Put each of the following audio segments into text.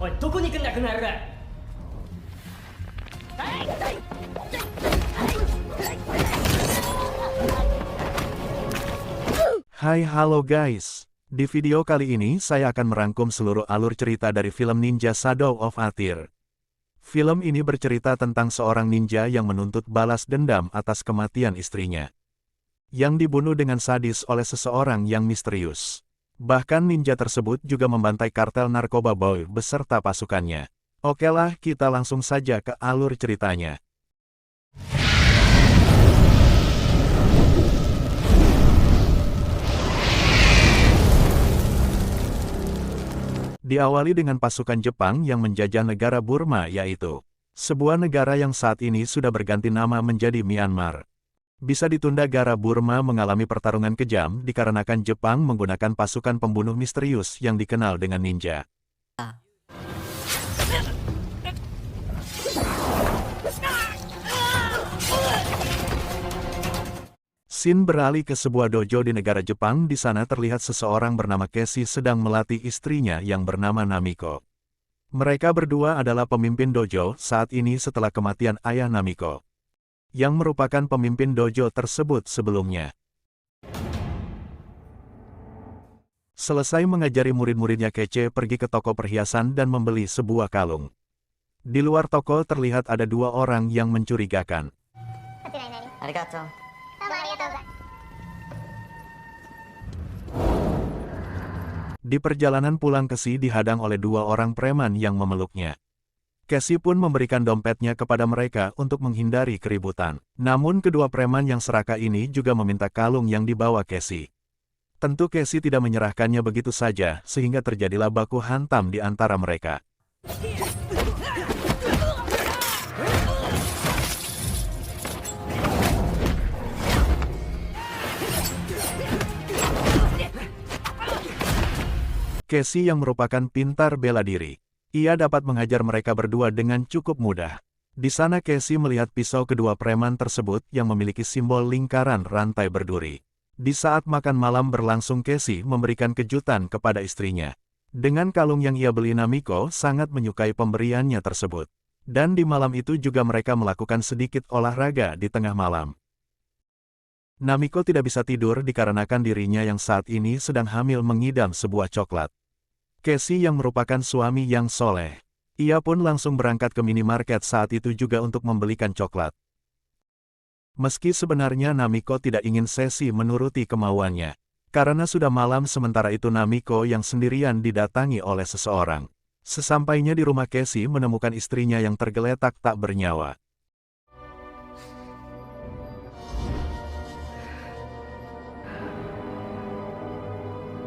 おい、どこに行くんだ、この野郎。Hai halo guys. Di video kali ini saya akan merangkum seluruh alur cerita dari film Ninja Shadow of Aether. Film ini bercerita tentang seorang ninja yang menuntut balas dendam atas kematian istrinya, yang dibunuh dengan sadis oleh seseorang yang misterius. Bahkan ninja tersebut juga membantai kartel narkoba boy beserta pasukannya. Okelah, kita langsung saja ke alur ceritanya. Diawali dengan pasukan Jepang yang menjajah negara Burma, yaitu sebuah negara yang saat ini sudah berganti nama menjadi Myanmar. Bisa ditunda gara Burma mengalami pertarungan kejam dikarenakan Jepang menggunakan pasukan pembunuh misterius yang dikenal dengan ninja. Scene beralih ke sebuah dojo di negara Jepang. Di sana terlihat seseorang bernama Casey sedang melatih istrinya yang bernama Namiko. Mereka berdua adalah pemimpin dojo saat ini setelah kematian ayah Namiko, yang merupakan pemimpin dojo tersebut sebelumnya. Selesai mengajari murid-muridnya, Kece pergi ke toko perhiasan dan membeli sebuah kalung. Di luar toko terlihat ada dua orang yang mencurigakan. Di perjalanan pulang, Casey dihadang oleh dua orang preman yang memeluknya. Casey pun memberikan dompetnya kepada mereka untuk menghindari keributan. Namun kedua preman yang serakah ini juga meminta kalung yang dibawa Casey. Tentu Casey tidak menyerahkannya begitu saja, sehingga terjadilah baku hantam di antara mereka. Casey yang merupakan pintar bela diri, ia dapat menghajar mereka berdua dengan cukup mudah. Di sana Casey melihat pisau kedua preman tersebut yang memiliki simbol lingkaran rantai berduri. Di saat makan malam berlangsung, Casey memberikan kejutan kepada istrinya. Dengan kalung yang ia beli, Namiko sangat menyukai pemberiannya tersebut. Dan di malam itu juga mereka melakukan sedikit olahraga di tengah malam. Namiko tidak bisa tidur dikarenakan dirinya yang saat ini sedang hamil mengidam sebuah coklat. Casey yang merupakan suami yang soleh, ia pun langsung berangkat ke minimarket saat itu juga untuk membelikan coklat. Meski sebenarnya Namiko tidak ingin Casey menuruti kemauannya, karena sudah malam. Sementara itu Namiko yang sendirian didatangi oleh seseorang. Sesampainya di rumah, Casey menemukan istrinya yang tergeletak tak bernyawa.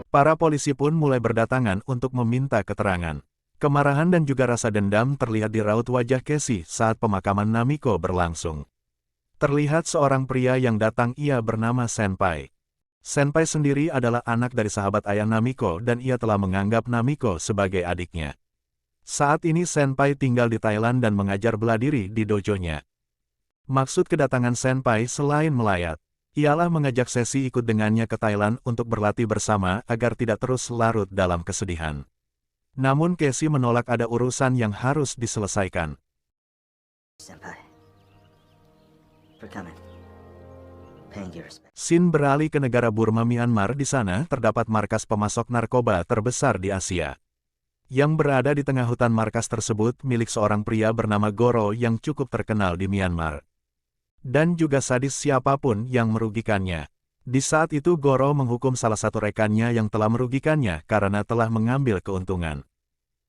Para polisi pun mulai berdatangan untuk meminta keterangan. Kemarahan dan juga rasa dendam terlihat di raut wajah Casey saat pemakaman Namiko berlangsung. Terlihat seorang pria yang datang, ia bernama Senpai. Senpai sendiri adalah anak dari sahabat ayah Namiko dan ia telah menganggap Namiko sebagai adiknya. Saat ini Senpai tinggal di Thailand dan mengajar bela diri di dojonya. Maksud kedatangan Senpai selain melayat, ialah mengajak Casey ikut dengannya ke Thailand untuk berlatih bersama agar tidak terus larut dalam kesedihan. Namun Casey menolak, ada urusan yang harus diselesaikan. Scene beralih ke negara Burma, Myanmar. Di sana terdapat markas pemasok narkoba terbesar di Asia, yang berada di tengah hutan. Markas tersebut milik seorang pria bernama Goro yang cukup terkenal di Myanmar, dan juga sadis siapapun yang merugikannya. Di saat itu Goro menghukum salah satu rekannya yang telah merugikannya karena telah mengambil keuntungan.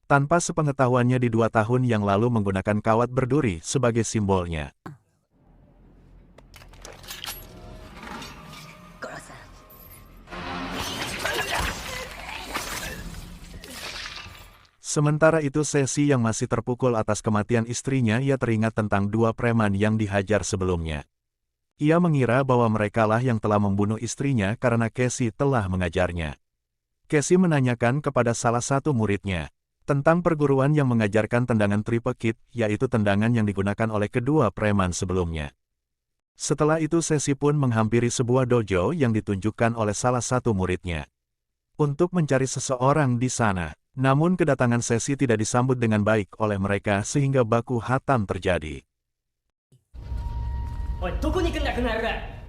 Tanpa sepengetahuannya di 2 tahun yang lalu menggunakan kawat berduri sebagai simbolnya. Sementara itu Casey yang masih terpukul atas kematian istrinya, ia teringat tentang 2 preman yang dihajar sebelumnya. Ia mengira bahwa merekalah yang telah membunuh istrinya karena Casey telah mengajarnya. Casey menanyakan kepada salah satu muridnya tentang perguruan yang mengajarkan tendangan triple kick, yaitu tendangan yang digunakan oleh kedua preman sebelumnya. Setelah itu Casey pun menghampiri sebuah dojo yang ditunjukkan oleh salah satu muridnya untuk mencari seseorang di sana. Namun kedatangan Sesi tidak disambut dengan baik oleh mereka sehingga baku hantam terjadi. Oi, どこに行くんだこの野郎。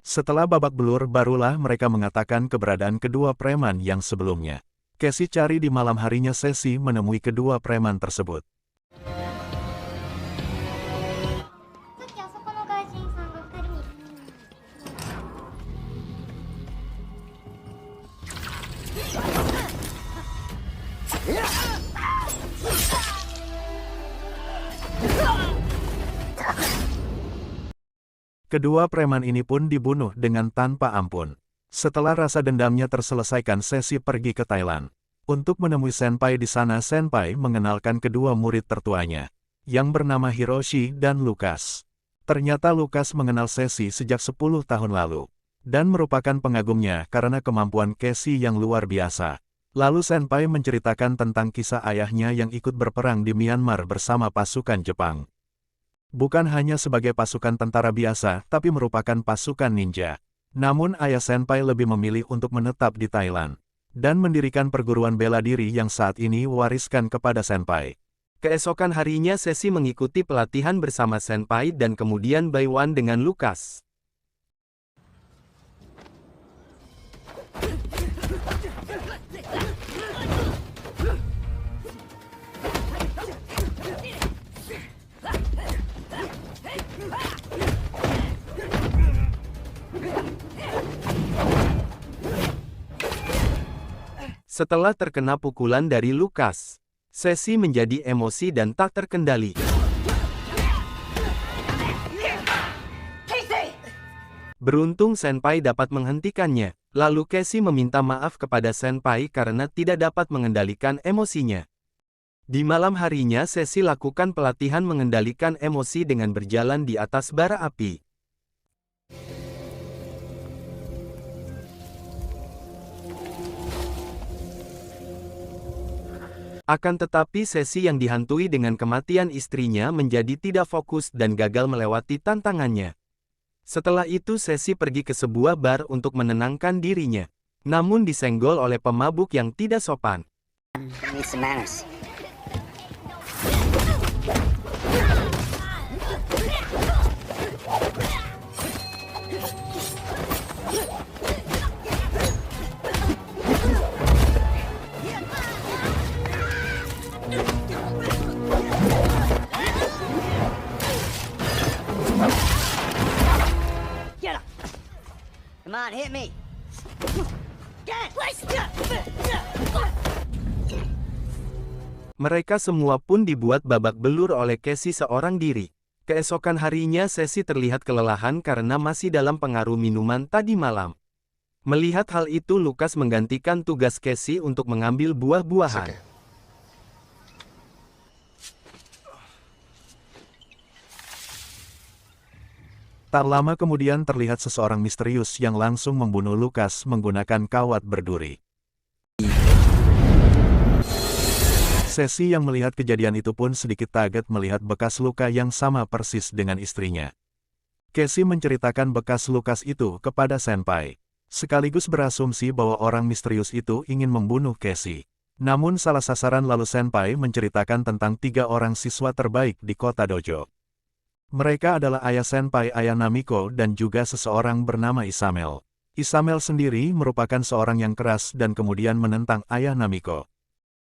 Setelah babak belur barulah mereka mengatakan keberadaan kedua preman yang sebelumnya. Casey cari di malam harinya Sesi menemui kedua preman tersebut. Kedua preman ini pun dibunuh dengan tanpa ampun. Setelah rasa dendamnya terselesaikan, Sesi pergi ke Thailand. Untuk menemui Senpai di sana, Senpai mengenalkan kedua murid tertuanya, yang bernama Hiroshi dan Lucas. Ternyata Lucas mengenal Sesi sejak 10 tahun lalu, dan merupakan pengagumnya karena kemampuan Casey yang luar biasa. Lalu Senpai menceritakan tentang kisah ayahnya yang ikut berperang di Myanmar bersama pasukan Jepang. Bukan hanya sebagai pasukan tentara biasa, tapi merupakan pasukan ninja. Namun ayah Senpai lebih memilih untuk menetap di Thailand, dan mendirikan perguruan bela diri yang saat ini wariskan kepada Senpai. Keesokan harinya Sesi mengikuti pelatihan bersama Senpai dan kemudian Baiwan dengan Lucas. Setelah terkena pukulan dari Lucas, Sesi menjadi emosi dan tak terkendali. Beruntung Senpai dapat menghentikannya, lalu Casey meminta maaf kepada Senpai karena tidak dapat mengendalikan emosinya. Di malam harinya Sesi lakukan pelatihan mengendalikan emosi dengan berjalan di atas bara api. Akan tetapi Sesi yang dihantui dengan kematian istrinya menjadi tidak fokus dan gagal melewati tantangannya. Setelah itu Sesi pergi ke sebuah bar untuk menenangkan dirinya, namun disenggol oleh pemabuk yang tidak sopan. Come on, hit me. Mereka semua pun dibuat babak belur oleh Casey seorang diri. Keesokan harinya Sesi terlihat kelelahan karena masih dalam pengaruh minuman tadi malam. Melihat hal itu Lucas menggantikan tugas Casey untuk mengambil buah-buahan. Tak lama kemudian terlihat seseorang misterius yang langsung membunuh Lucas menggunakan kawat berduri. Sesi yang melihat kejadian itu pun sedikit kaget melihat bekas luka yang sama persis dengan istrinya. Casey menceritakan bekas Lucas itu kepada Senpai, sekaligus berasumsi bahwa orang misterius itu ingin membunuh Casey. Namun salah sasaran, lalu Senpai menceritakan tentang 3 orang siswa terbaik di kota dojo. Mereka adalah ayah Senpai, ayah Namiko, dan juga seseorang bernama Isamel. Isamel sendiri merupakan seorang yang keras dan kemudian menentang ayah Namiko.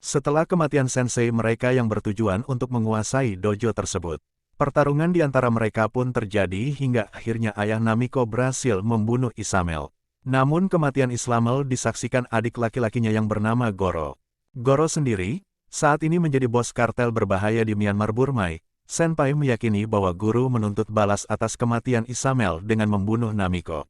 Setelah kematian sensei mereka yang bertujuan untuk menguasai dojo tersebut, pertarungan di antara mereka pun terjadi hingga akhirnya ayah Namiko berhasil membunuh Isamel. Namun kematian Isamel disaksikan adik laki-lakinya yang bernama Goro. Goro sendiri, saat ini menjadi bos kartel berbahaya di Myanmar Burmai. Senpai meyakini bahwa guru menuntut balas atas kematian Isamel dengan membunuh Namiko.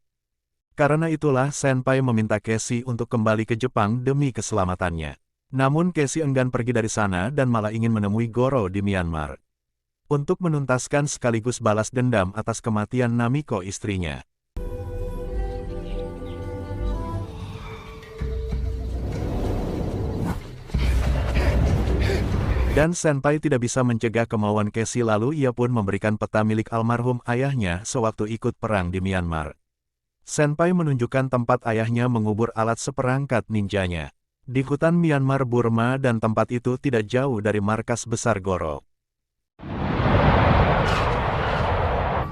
Karena itulah Senpai meminta Casey untuk kembali ke Jepang demi keselamatannya. Namun Casey enggan pergi dari sana dan malah ingin menemui Goro di Myanmar untuk menuntaskan sekaligus balas dendam atas kematian Namiko istrinya. Dan Senpai tidak bisa mencegah kemauan Casey, lalu ia pun memberikan peta milik almarhum ayahnya sewaktu ikut perang di Myanmar. Senpai menunjukkan tempat ayahnya mengubur alat seperangkat ninjanya di hutan Myanmar Burma, dan tempat itu tidak jauh dari markas besar Goro.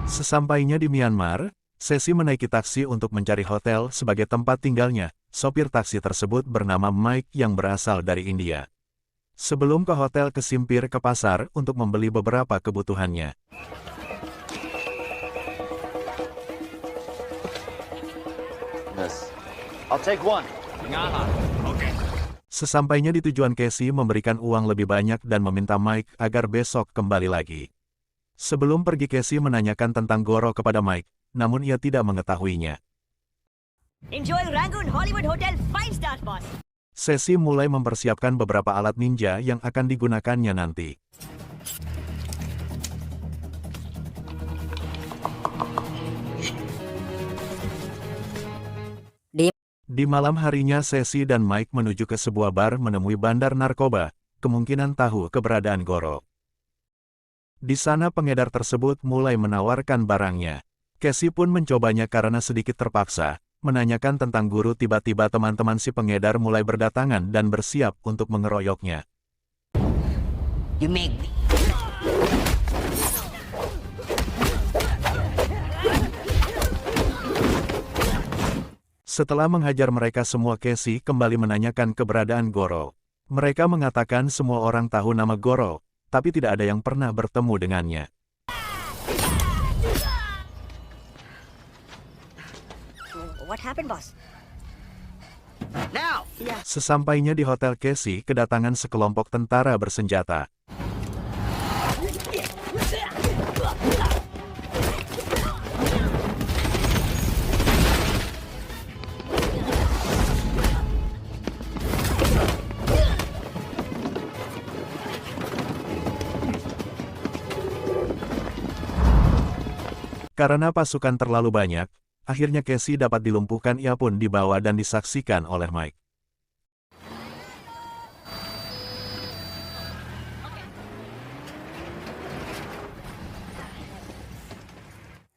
Sesampainya di Myanmar, Casey menaiki taksi untuk mencari hotel sebagai tempat tinggalnya. Sopir taksi tersebut bernama Mike yang berasal dari India. Sebelum ke hotel, kesimpir ke pasar untuk membeli beberapa kebutuhannya. Yes. I'll take one. Sesampainya di tujuan, Casey memberikan uang lebih banyak dan meminta Mike agar besok kembali lagi. Sebelum pergi, Casey menanyakan tentang Goro kepada Mike, namun ia tidak mengetahuinya. Enjoy Rangoon Hollywood Hotel 5 stars, boss. Casey mulai mempersiapkan beberapa alat ninja yang akan digunakannya nanti. Di malam harinya, Casey dan Mike menuju ke sebuah bar menemui bandar narkoba, kemungkinan tahu keberadaan Goro. Di sana pengedar tersebut mulai menawarkan barangnya. Casey pun mencobanya karena sedikit terpaksa, menanyakan tentang guru. Tiba-tiba teman-teman si pengedar mulai berdatangan dan bersiap untuk mengeroyoknya. You make me. Setelah menghajar mereka semua, Casey kembali menanyakan keberadaan Goro. Mereka mengatakan semua orang tahu nama Goro, tapi tidak ada yang pernah bertemu dengannya. What happened, boss? Now. Yeah. Sesampainya di hotel, Casey kedatangan sekelompok tentara bersenjata. Karena pasukan terlalu banyak, akhirnya Casey dapat dilumpuhkan. Ia pun dibawa dan disaksikan oleh Mike.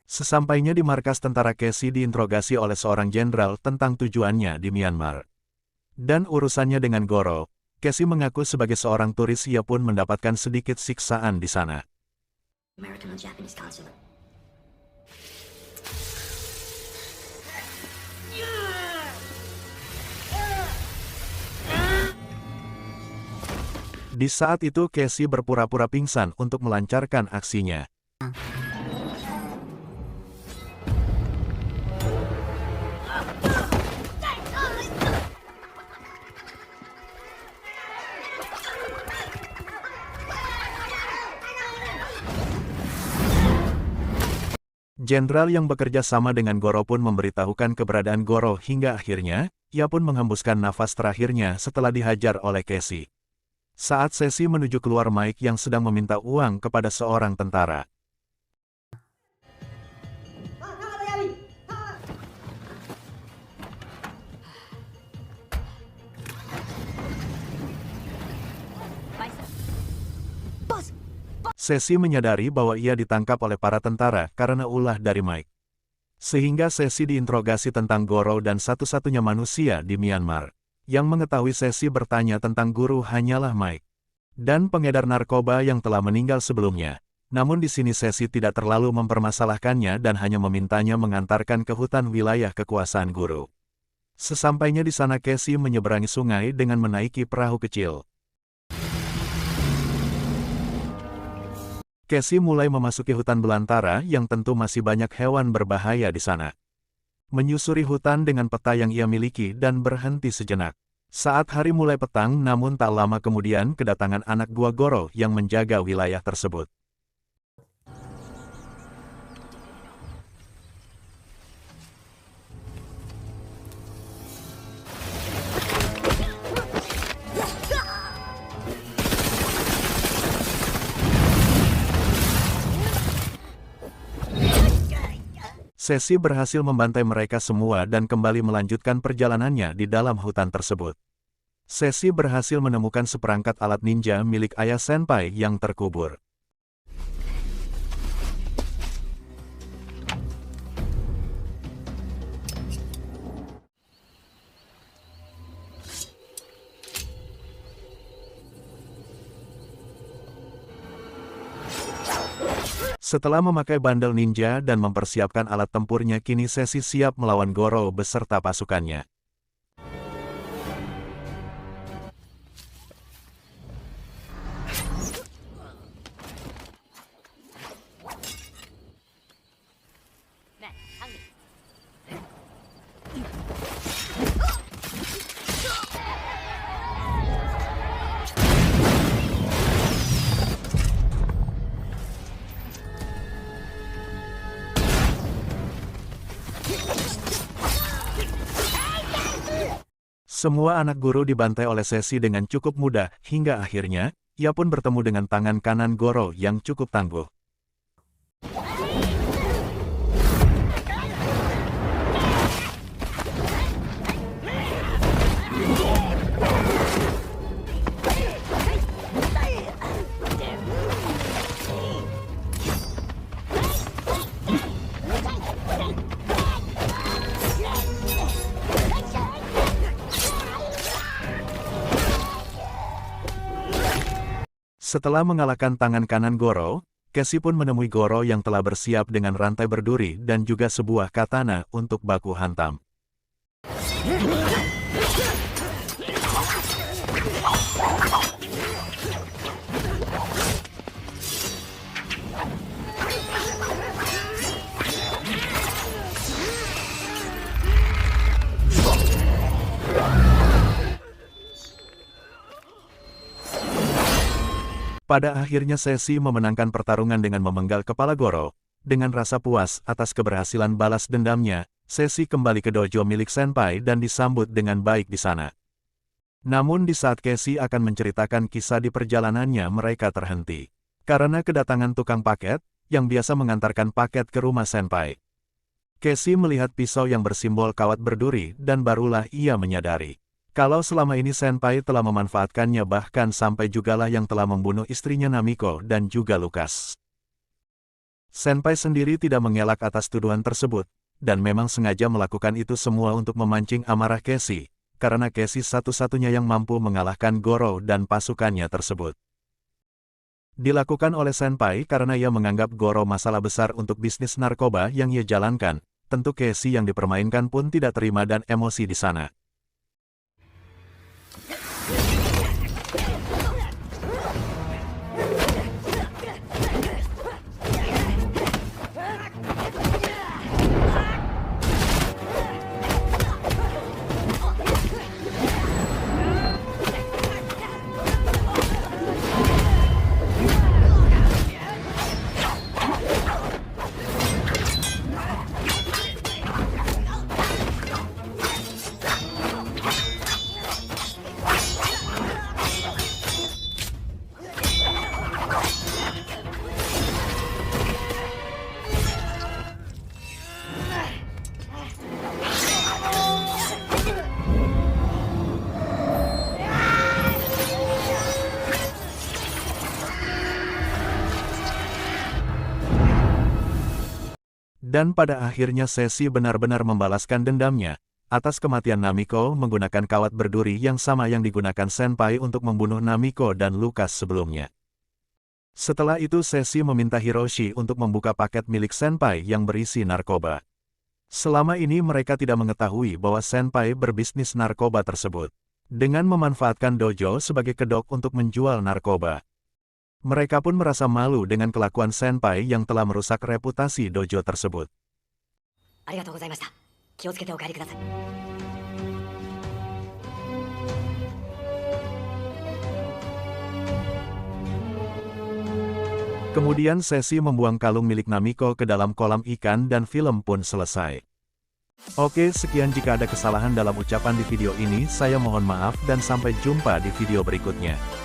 Sesampainya di markas tentara, Casey diinterogasi oleh seorang jenderal tentang tujuannya di Myanmar dan urusannya dengan Goro. Casey mengaku sebagai seorang turis, ia pun mendapatkan sedikit siksaan di sana. American and Japanese consulate. Di saat itu, Casey berpura-pura pingsan untuk melancarkan aksinya. Jenderal yang bekerja sama dengan Goro pun memberitahukan keberadaan Goro, hingga akhirnya, ia pun menghembuskan nafas terakhirnya setelah dihajar oleh Casey. Saat Casey menuju keluar, Mike yang sedang meminta uang kepada seorang tentara. Casey menyadari bahwa ia ditangkap oleh para tentara karena ulah dari Mike. Sehingga Casey diinterogasi tentang Goro, dan satu-satunya manusia di Myanmar yang mengetahui Casey bertanya tentang guru hanyalah Mike dan pengedar narkoba yang telah meninggal sebelumnya. Namun di sini Casey tidak terlalu mempermasalahkannya dan hanya memintanya mengantarkan ke hutan wilayah kekuasaan guru. Sesampainya di sana, Casey menyeberangi sungai dengan menaiki perahu kecil. Casey mulai memasuki hutan belantara yang tentu masih banyak hewan berbahaya di sana. Menyusuri hutan dengan peta yang ia miliki dan berhenti sejenak. Saat hari mulai petang, namun tak lama kemudian kedatangan anak gua Goro yang menjaga wilayah tersebut. Casey berhasil membantai mereka semua dan kembali melanjutkan perjalanannya di dalam hutan tersebut. Sesi berhasil menemukan seperangkat alat ninja milik ayah Senpai yang terkubur. Setelah memakai bandel ninja dan mempersiapkan alat tempurnya, kini Sesi siap melawan Goro beserta pasukannya. Semua anak guru dibantai oleh Sesi dengan cukup mudah, hingga akhirnya, ia pun bertemu dengan tangan kanan Goro yang cukup tangguh. Setelah mengalahkan tangan kanan Goro, Cassie pun menemui Goro yang telah bersiap dengan rantai berduri dan juga sebuah katana untuk baku hantam. Pada akhirnya Sesi memenangkan pertarungan dengan memenggal kepala Goro. Dengan rasa puas atas keberhasilan balas dendamnya, Sesi kembali ke dojo milik Senpai dan disambut dengan baik di sana. Namun di saat Cassie akan menceritakan kisah di perjalanannya, mereka terhenti. Karena kedatangan tukang paket, yang biasa mengantarkan paket ke rumah Senpai. Cassie melihat pisau yang bersimbol kawat berduri dan barulah ia menyadari kalau selama ini Senpai telah memanfaatkannya, bahkan sampai jugalah yang telah membunuh istrinya Namiko dan juga Lucas. Senpai sendiri tidak mengelak atas tuduhan tersebut, dan memang sengaja melakukan itu semua untuk memancing amarah Cassie, karena Cassie satu-satunya yang mampu mengalahkan Goro dan pasukannya tersebut. Dilakukan oleh Senpai karena ia menganggap Goro masalah besar untuk bisnis narkoba yang ia jalankan. Tentu Cassie yang dipermainkan pun tidak terima dan emosi di sana. Dan pada akhirnya Sesi benar-benar membalaskan dendamnya atas kematian Namiko menggunakan kawat berduri yang sama yang digunakan Senpai untuk membunuh Namiko dan Lucas sebelumnya. Setelah itu Sesi meminta Hiroshi untuk membuka paket milik Senpai yang berisi narkoba. Selama ini mereka tidak mengetahui bahwa Senpai berbisnis narkoba tersebut, dengan memanfaatkan dojo sebagai kedok untuk menjual narkoba. Mereka pun merasa malu dengan kelakuan Senpai yang telah merusak reputasi dojo tersebut. Kemudian Sesi membuang kalung milik Namiko ke dalam kolam ikan dan film pun selesai. Oke, sekian. Jika ada kesalahan dalam ucapan di video ini, saya mohon maaf dan sampai jumpa di video berikutnya.